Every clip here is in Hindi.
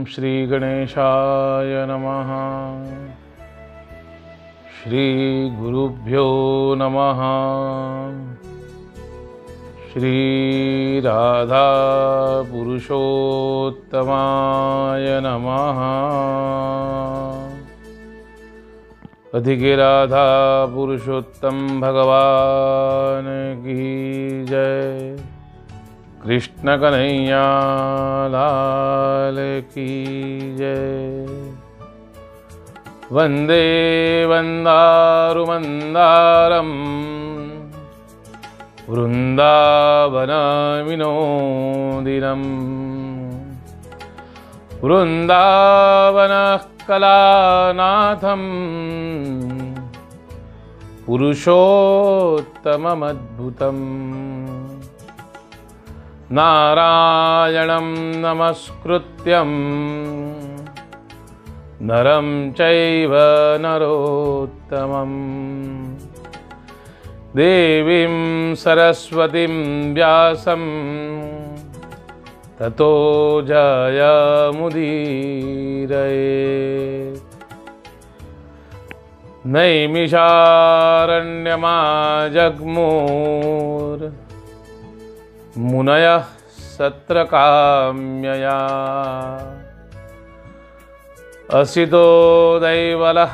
श्री गणेशाय नमः। श्री गुरुभ्यो नमः। श्री राधा पुरुषोत्तमाय नमः। अधिके राधा पुरुषोत्तम भगवान की जय। कृष्ण कन्हैया लाल की जय। वंदे वंदारुमंदारम वृंदावनविनोदिनं वृंदावनः कलानाथं पुरुषोत्तममद्भुतम्। नारायणं नमस्कृत्यं नरं चैव नरोत्तमम्। देवीं सरस्वतीं व्यासं ततो जयमुदीरयेत्। नैमिषारण्यमाजग्मुर् मुनयः सत्रकाम्यया। असितो दैवलः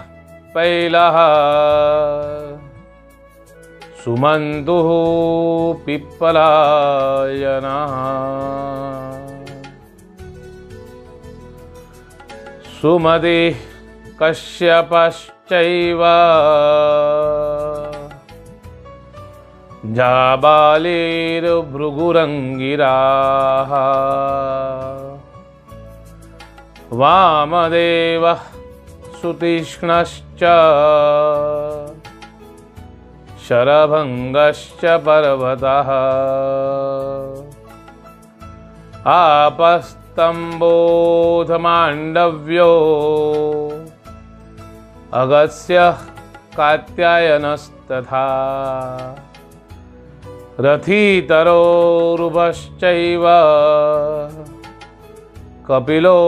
पैलः सुमन्तुः पिप्पलायनः। सुमतिः कश्यपश्चैव जाबालिर्भृगुरङ्गिराः। वामदेवः सुतीक्ष्णश्च शरभङ्गश्च पर्वतः। आपस्तम्बोधमाण्डव्यो अगस्त्यः कात्यायनस्तथा। रथितरोरुभश्चैव कपिलो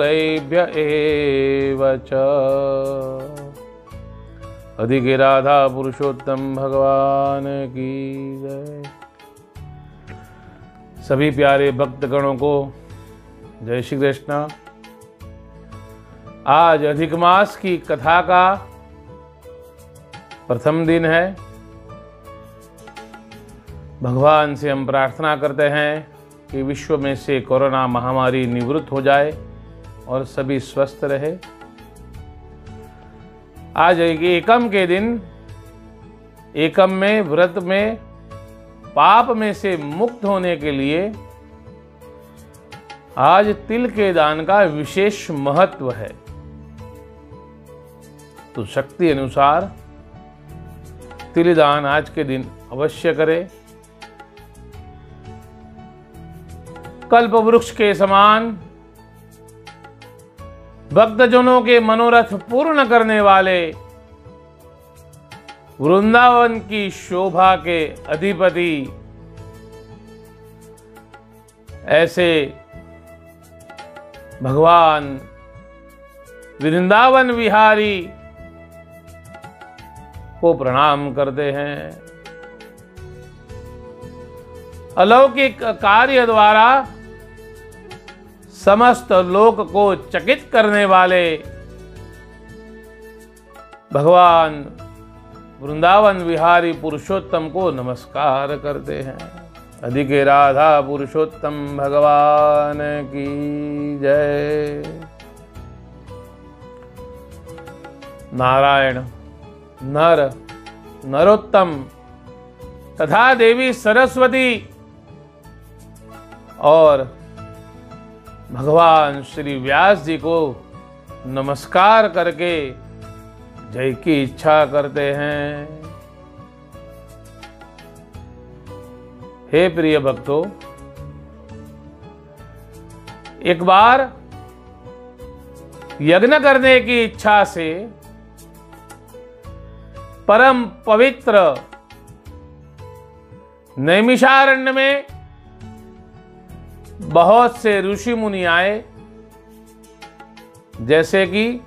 रैभ्य एव च। अधिके राधा पुरुषोत्तम भगवान की जय। सभी प्यारे भक्तगणों को जय श्री कृष्ण। आज अधिक मास की कथा का प्रथम दिन है। भगवान से हम प्रार्थना करते हैं कि विश्व में से कोरोना महामारी निवृत्त हो जाए और सभी स्वस्थ रहे। आज एकम के दिन, एकम में व्रत में पाप में से मुक्त होने के लिए आज तिल के दान का विशेष महत्व है। तो शक्ति अनुसार तिल दान आज के दिन अवश्य करें। कल्प वृक्ष के समान भक्तजनों के मनोरथ पूर्ण करने वाले वृंदावन की शोभा के अधिपति ऐसे भगवान वृंदावन विहारी को प्रणाम करते हैं। अलौकिक कार्य द्वारा समस्त लोक को चकित करने वाले भगवान वृंदावन विहारी पुरुषोत्तम को नमस्कार करते हैं। अधिके राधा पुरुषोत्तम भगवान की जय। नारायण नर नरोत्तम तथा देवी सरस्वती और भगवान श्री व्यास जी को नमस्कार करके जय की इच्छा करते हैं। हे प्रिय भक्तों, एक बार यज्ञ करने की इच्छा से परम पवित्र नैमिषारण्य में बहुत से ऋषि मुनि आए जैसे कि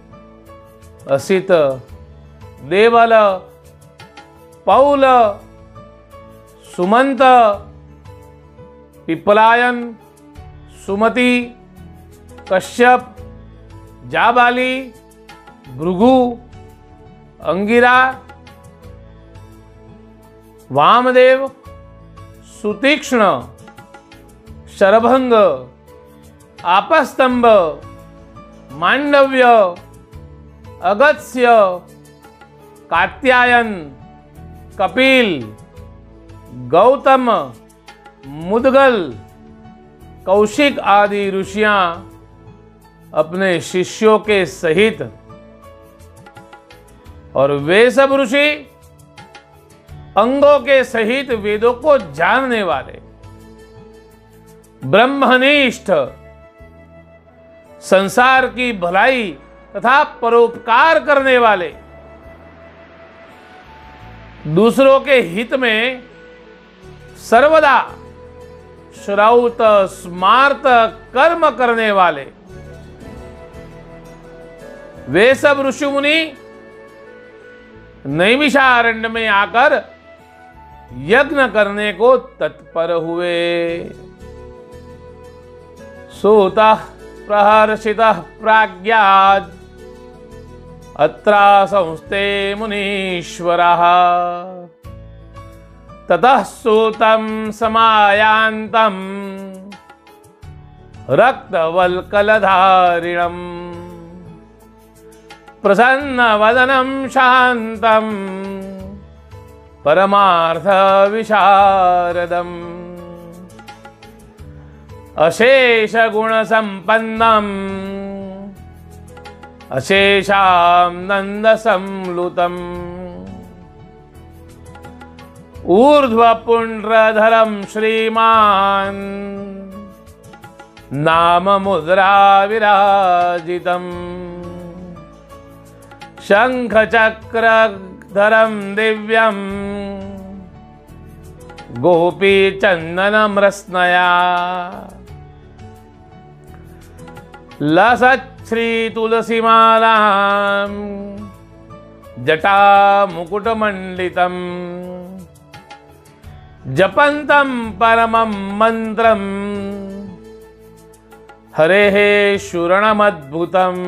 असित, देवल, पौल, सुमंत, पिपलायन, सुमति, कश्यप, जाबाली, भृगु, अंगिरा, वामदेव, सुतीक्ष्ण, शरभंग, आपस्तंभ, मांडव्य, अगस्त्य, कात्यायन, कपिल, गौतम, मुदगल, कौशिक आदि ऋषियां अपने शिष्यों के सहित, और वे सब ऋषि अंगों के सहित वेदों को जानने वाले, ब्रह्मनिष्ठ, संसार की भलाई तथा परोपकार करने वाले, दूसरों के हित में सर्वदा श्रौत स्मार्त कर्म करने वाले, वे सब ऋषि मुनि नैमिषारण्य में आकर यज्ञ करने को तत्पर हुए। सूतः प्रहर्षितः प्राज्ञात् अत्रा संस्ते मुनीश्वरः ततः सूतं समायान्तं रक्तवल्कलधारिणम् प्रसन्नवदनं शान्तं परमार्थविशारदम् अशेषगुणसम्पन्नम् अशेषानन्दसंलुतम् ऊर्ध्वपुण्ड्रधरं श्रीमान् नाममुद्रा विराजितम् शङ्खचक्रधरं दिव्यं गोपीचन्दनमृत्स्नया लसच्छ्रीतुलसीमालां जटामुकुटमण्डितम् जपन्तं परमं मन्त्रं हरेः शूरणमद्भुतम्।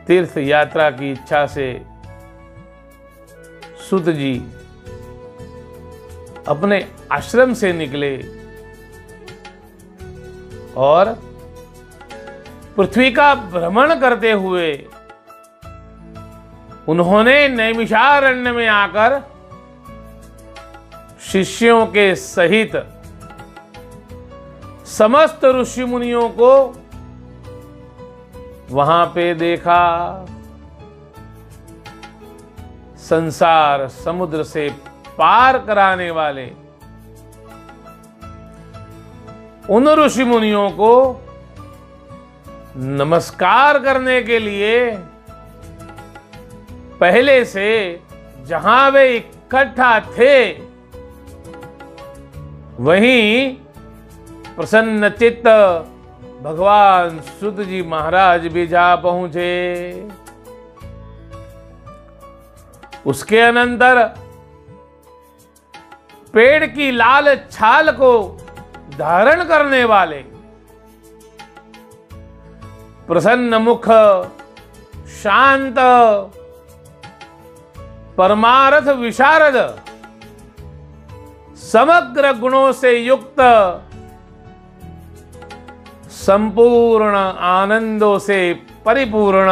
तीर्थ यात्रा की इच्छा से सूत जी अपने आश्रम से निकले और पृथ्वी का भ्रमण करते हुए उन्होंने नैमिषारण्य में आकर शिष्यों के सहित समस्त ऋषि मुनियों को वहां पे देखा। संसार समुद्र से पार कराने वाले उन ऋषि मुनियों को नमस्कार करने के लिए पहले से जहां वे इकट्ठा थे वहीं प्रसन्नचित्त भगवान सूत जी महाराज भी जा पहुंचे। उसके अनंतर पेड़ की लाल छाल को धारण करने वाले प्रसन्न मुख, शांत, परमार्थ विशारद, समग्र गुणों से युक्त, संपूर्ण आनंदों से परिपूर्ण,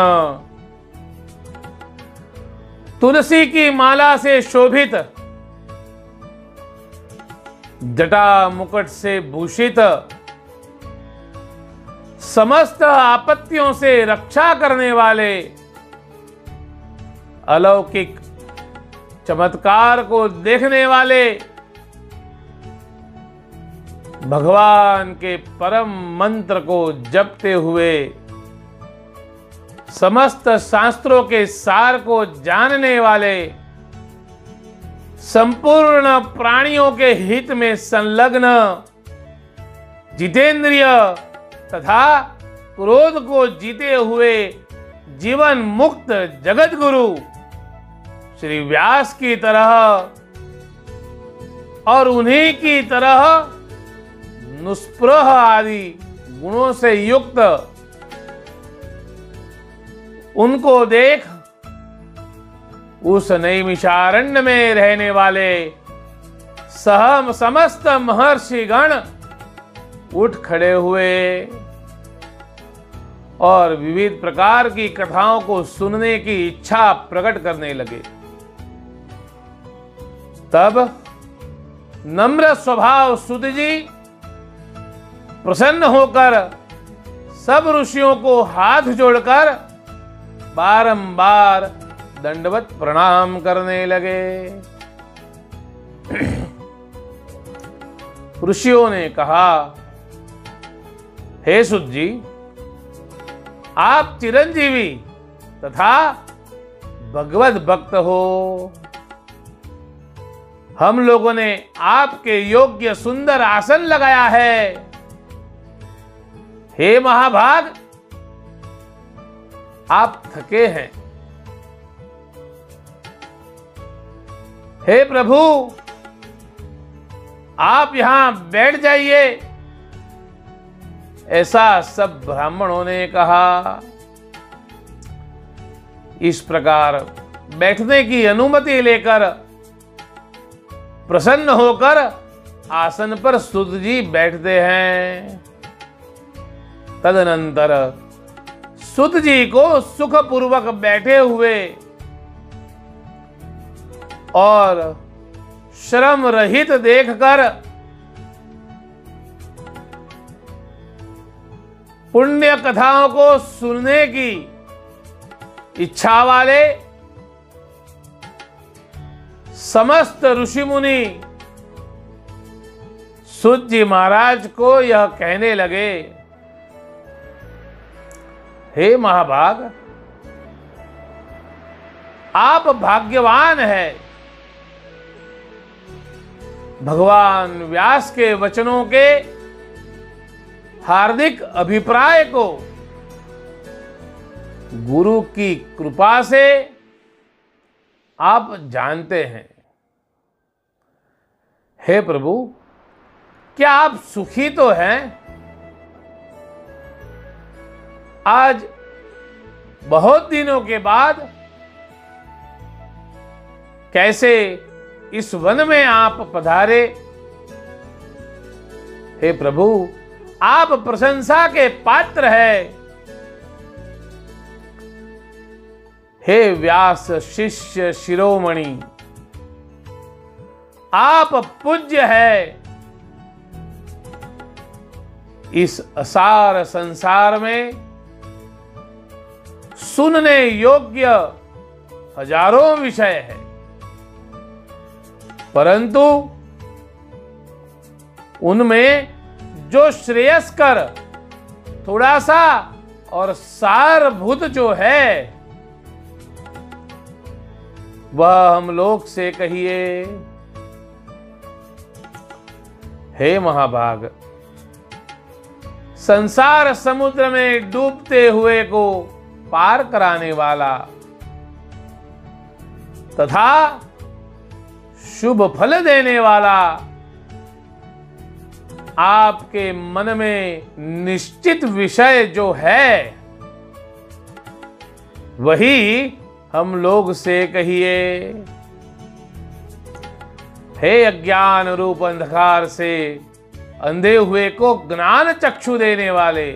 तुलसी की माला से शोभित, जटा मुकुट से भूषित, समस्त आपत्तियों से रक्षा करने वाले, अलौकिक चमत्कार को देखने वाले, भगवान के परम मंत्र को जपते हुए समस्त शास्त्रों के सार को जानने वाले, संपूर्ण प्राणियों के हित में संलग्न, जितेंद्रिय तथा क्रोध को जीते हुए जीवन मुक्त जगत गुरु श्री व्यास की तरह और उन्हीं की तरह निस्पृह आदि गुणों से युक्त उनको देख उस नैमिषारण्य में रहने वाले समस्त महर्षिगण उठ खड़े हुए और विविध प्रकार की कथाओं को सुनने की इच्छा प्रकट करने लगे। तब नम्र स्वभाव सुत जी प्रसन्न होकर सब ऋषियों को हाथ जोड़कर बारंबार दंडवत प्रणाम करने लगे। ऋषियों ने कहा, हे सुत जी, आप चिरंजीवी तथा भगवत भक्त हो। हम लोगों ने आपके योग्य सुंदर आसन लगाया है। हे महाभाग, आप थके हैं। हे प्रभु, आप यहां बैठ जाइए। ऐसा सब ब्राह्मणों ने कहा। इस प्रकार बैठने की अनुमति लेकर प्रसन्न होकर आसन पर सुत जी बैठते हैं। तदनंतर सुत जी को सुखपूर्वक बैठे हुए और श्रम रहित देखकर पुण्य कथाओं को सुनने की इच्छा वाले समस्त ऋषि मुनि सुत जी महाराज को यह कहने लगे, हे महाभाग, आप भाग्यवान हैं। भगवान व्यास के वचनों के हार्दिक अभिप्राय को गुरु की कृपा से आप जानते हैं। हे प्रभु, क्या आप सुखी तो हैं? आज बहुत दिनों के बाद कैसे इस वन में आप पधारे? हे प्रभु, आप प्रशंसा के पात्र हैं। हे व्यास शिष्य शिरोमणि, आप पूज्य है। इस असार संसार में सुनने योग्य हजारों विषय है, परंतु उनमें जो श्रेयस्कर थोड़ा सा और सारभूत जो है वह हम लोग से कहिए। हे महाभाग, संसार समुद्र में डूबते हुए को पार कराने वाला तथा शुभ फल देने वाला आपके मन में निश्चित विषय जो है वही हम लोग से कहिए। हे अज्ञान रूप अंधकार से अंधे हुए को ज्ञान चक्षु देने वाले,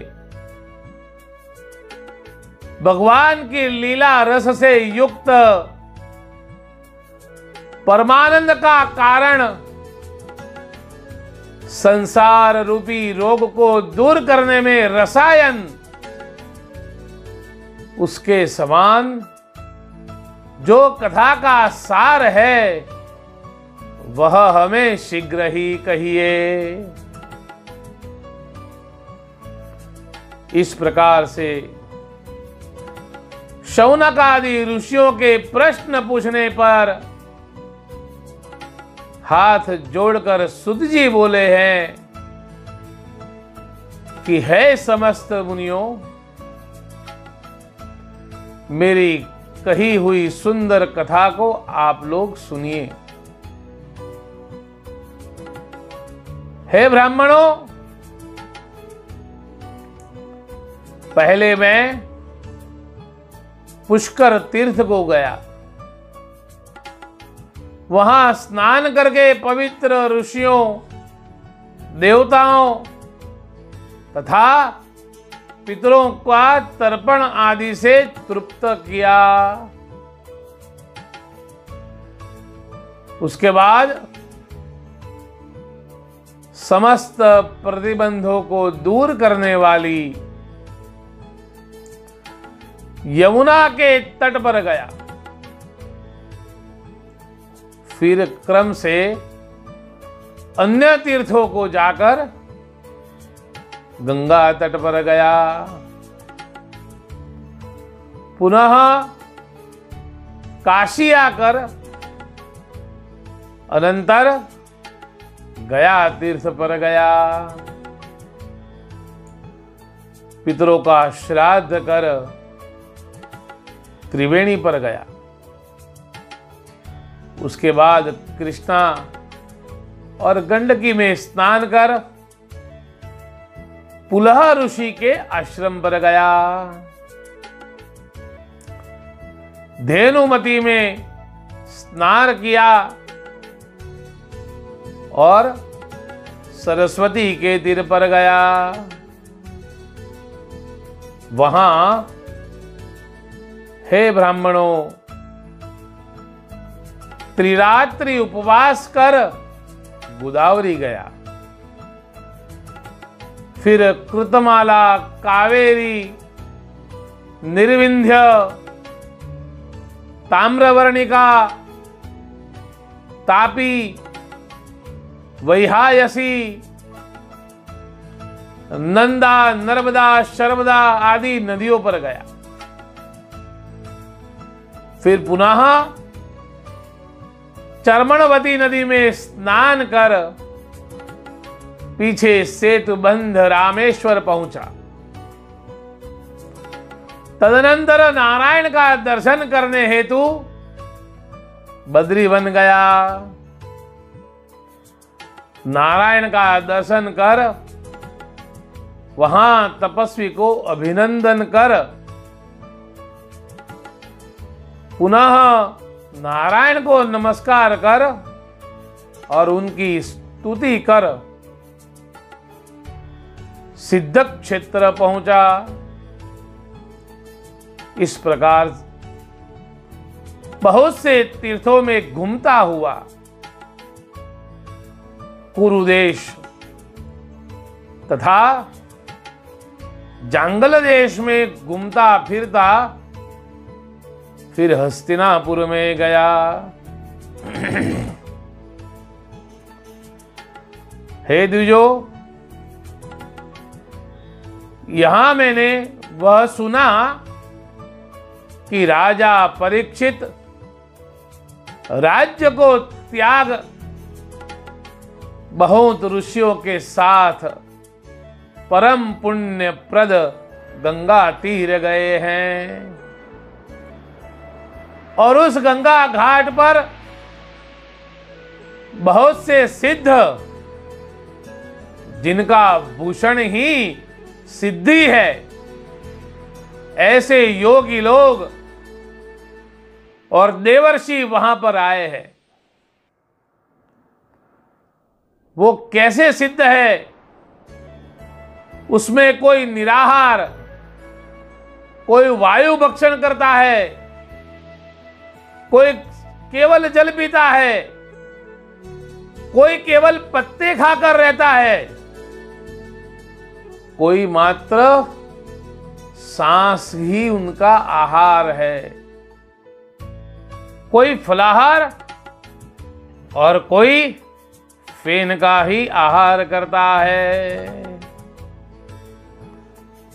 भगवान की लीला रस से युक्त परमानंद का कारण, संसार रूपी रोग को दूर करने में रसायन, उसके समान जो कथा का सार है वह हमें शीघ्र ही कहिए। इस प्रकार से शौनक आदि ऋषियों के प्रश्न पूछने पर हाथ जोड़कर सुत जी बोले हैं, कि हे समस्त मुनियों, मेरी कही हुई सुंदर कथा को आप लोग सुनिए। हे ब्राह्मणों, पहले मैं पुष्कर तीर्थ को गया। वहां स्नान करके पवित्र ऋषियों, देवताओं तथा पितरों का तर्पण आदि से तृप्त किया। उसके बाद समस्त प्रतिबंधों को दूर करने वाली यमुना के तट पर गया। फिर क्रम से अन्य तीर्थों को जाकर गंगा तट पर गया। पुनः काशी आकर अनंतर गया तीर्थ पर गया। पितरों का श्राद्ध कर त्रिवेणी पर गया। उसके बाद कृष्णा और गंडकी में स्नान कर पुलह ऋषि के आश्रम पर गया। धेनुमती में स्नान किया और सरस्वती के तीर पर गया। वहां हे ब्राह्मणों, त्रिरात्रि उपवास कर गोदावरी गया। फिर कृतमाला, कावेरी, निर्विंध्य, ताम्रवर्णिका, तापी, वैहायसी, नंदा, नर्मदा, शर्मदा आदि नदियों पर गया। फिर पुनः चर्मणवती नदी में स्नान कर पीछे सेतुबंध रामेश्वर पहुंचा। तदनंतर नारायण का दर्शन करने हेतु बद्री वन गया। नारायण का दर्शन कर वहां तपस्वी को अभिनंदन कर पुनः नारायण को नमस्कार कर और उनकी स्तुति कर सिद्धक क्षेत्र पहुंचा। इस प्रकार बहुत से तीर्थों में घूमता हुआ कुरुदेश तथा जांगल देश में घूमता फिरता फिर हस्तिनापुर में गया। हे द्विजो, यहां मैंने वह सुना कि राजा परीक्षित राज्य को त्याग बहुत ऋषियों के साथ परम पुण्यप्रद गंगा तीर गए हैं और उस गंगा घाट पर बहुत से सिद्ध, जिनका भूषण ही सिद्धि है, ऐसे योगी लोग और देवर्षि वहां पर आए हैं। वो कैसे सिद्ध है? उसमें कोई निराहार, कोई वायु भक्षण करता है, कोई केवल जल पीता है, कोई केवल पत्ते खाकर रहता है, कोई मात्र सांस ही उनका आहार है, कोई फलाहार और कोई फेन का ही आहार करता है।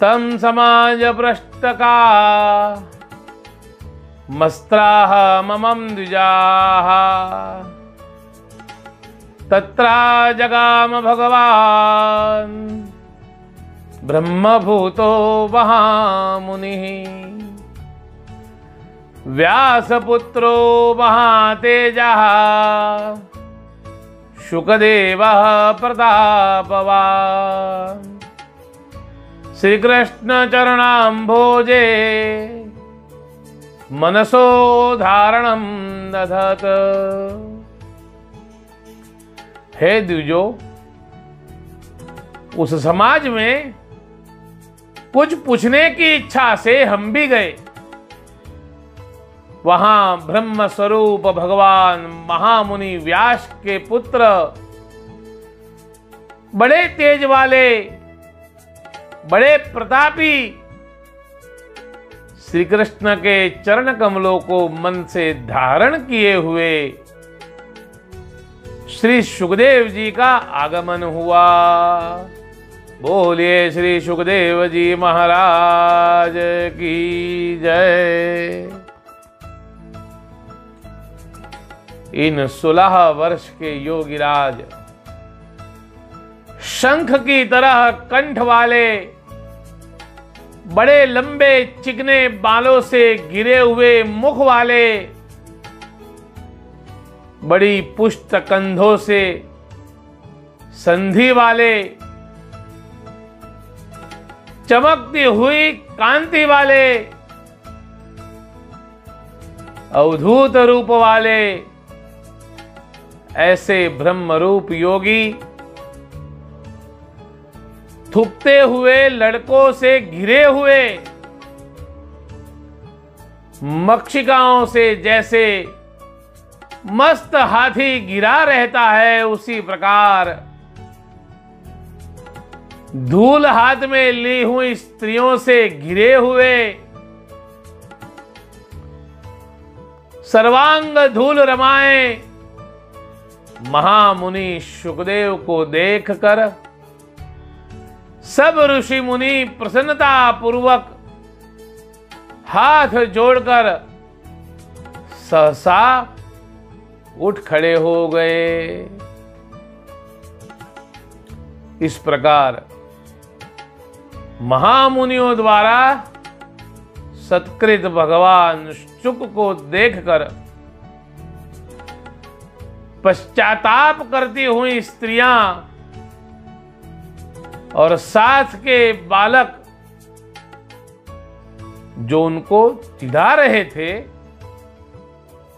तम समाज भ्रष्ट का मस्त्राह ममं द्विजाः तत्रा जगाम भगवान ब्रह्मभूतो महामुनिः व्यासपुत्रो महातेजः शुकदेवः प्रतापवान् श्रीकृष्ण चरणाम्भोजे मनसो धारणं दधत। हे द्विजो, उस समाज में कुछ पूछने की इच्छा से हम भी गए। वहां ब्रह्म स्वरूप भगवान महामुनि व्यास के पुत्र, बड़े तेज वाले, बड़े प्रतापी श्री कृष्ण के चरण कमलों को मन से धारण किए हुए श्री सुखदेव जी का आगमन हुआ। बोलिए श्री सुखदेव जी महाराज की जय। इन 16 वर्ष के योगीराज शंख की तरह कंठ वाले, बड़े लंबे चिकने बालों से घिरे हुए मुख वाले, बड़ी पुष्ट कंधों से संधि वाले, चमकती हुई कांति वाले, अवधूत रूप वाले ऐसे ब्रह्म रूप योगी थुकते हुए लड़कों से घिरे हुए, मक्षिकाओं से जैसे मस्त हाथी घिरा रहता है, उसी प्रकार धूल हाथ में ली हुई स्त्रियों से घिरे हुए, सर्वांग धूल रमाए महामुनि शुकदेव को देखकर सब ऋषि मुनि प्रसन्नता पूर्वक हाथ जोड़कर सहसा उठ खड़े हो गए। इस प्रकार महामुनियों द्वारा सत्कृत भगवान शुक को देखकर पश्चाताप करती हुई स्त्रियां और साथ के बालक जो उनको चिढ़ा रहे थे,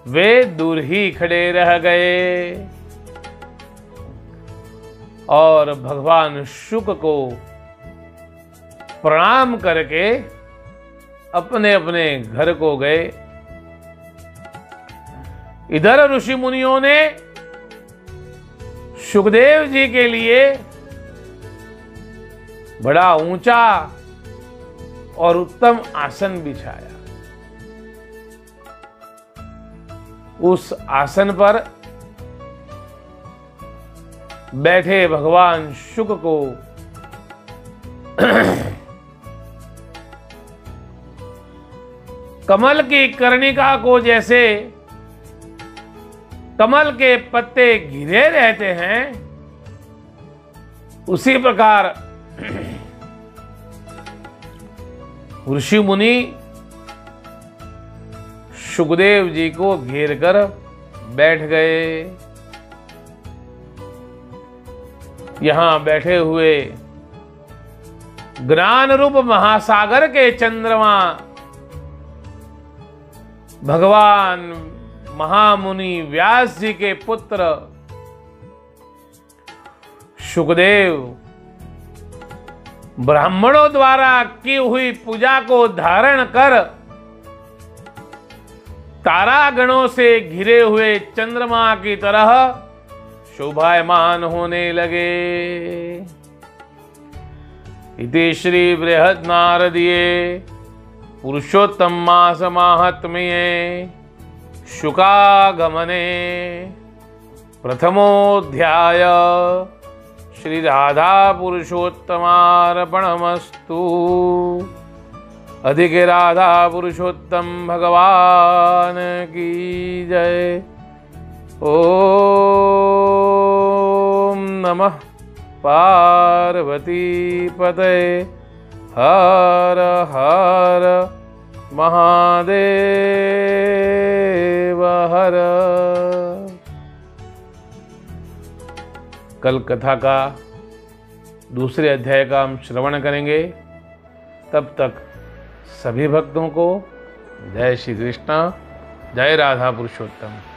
वे दूर ही खड़े रह गए और भगवान शुक को प्रणाम करके अपने अपने घर को गए। इधर ऋषि मुनियों ने सुखदेव जी के लिए बड़ा ऊंचा और उत्तम आसन बिछाया। उस आसन पर बैठे भगवान शुक को कमल की कर्णिका को जैसे कमल के पत्ते घिरे रहते हैं, उसी प्रकार ऋषि मुनि सुखदेव जी को घेर कर बैठ गए। यहां बैठे हुए ज्ञान रूप महासागर के चंद्रमा भगवान महामुनि व्यास जी के पुत्र सुखदेव ब्राह्मणों द्वारा की हुई पूजा को धारण कर तारागणों से घिरे हुए चंद्रमा की तरह शोभायमान होने लगे। इति श्री बृहद नारदीये पुरुषोत्तम मास माहात्म्ये शुकागमने प्रथमोऽध्याय श्री राधा पुरुषोत्तमार्पणमस्तु। अधिक राधा पुरुषोत्तम भगवान की जय। ओम नमः पार्वती पतये। हर हर महादेव हर। कल कथा का दूसरे अध्याय का हम श्रवण करेंगे। तब तक सभी भक्तों को जय श्री कृष्ण, जय राधा पुरुषोत्तम।